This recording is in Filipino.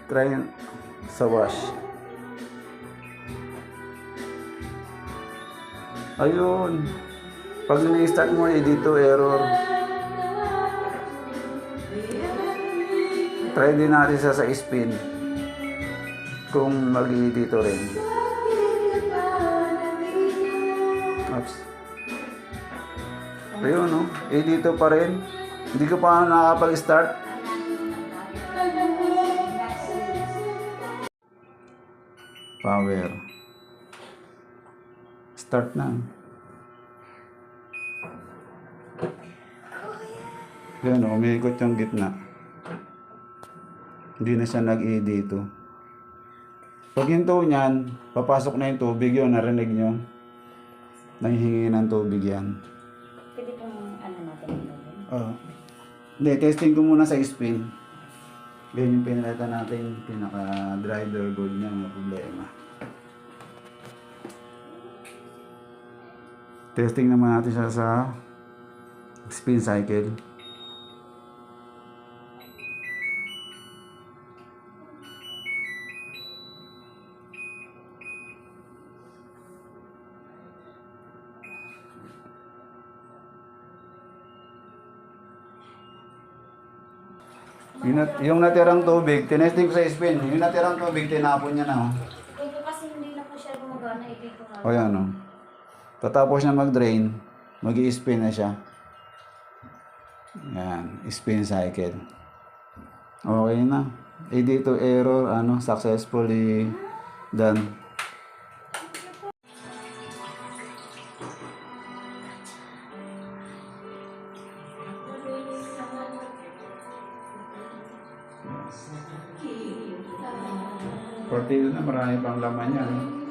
try sa wash. Ayun. Pag ni-start mo dito error. Try din natin sa spin. Kung dito rin. Oops. Ayun, no? Dito pa rin. Hindi ko pa nakakapag-start. Power. Start na. Yan, umiikot yung gitna. Hindi na siya nag-i dito. Pag hinto niyan, papasok na yung tubig yun. Narinig nyo? Nahihingi ng tubig yan. Pwede pong ano natin ito? Oo. Hindi, testing ko muna sa spin. Yan yung pinalita natin, pinaka-driver board niya, may problema. Testing naman natin siya sa spin cycle. Yung natirang tubig, tinesting ko sa spin. Yung natirang tubig, tinapon niya na. Kung po kasi hindi na po siya gumagana, ito po. O yan o. Tatapos niya mag-drain, mag-i-spin na siya. Yan, spin cycle. Okay na. Dito error, successfully done. Partido na, marami pang laman yan.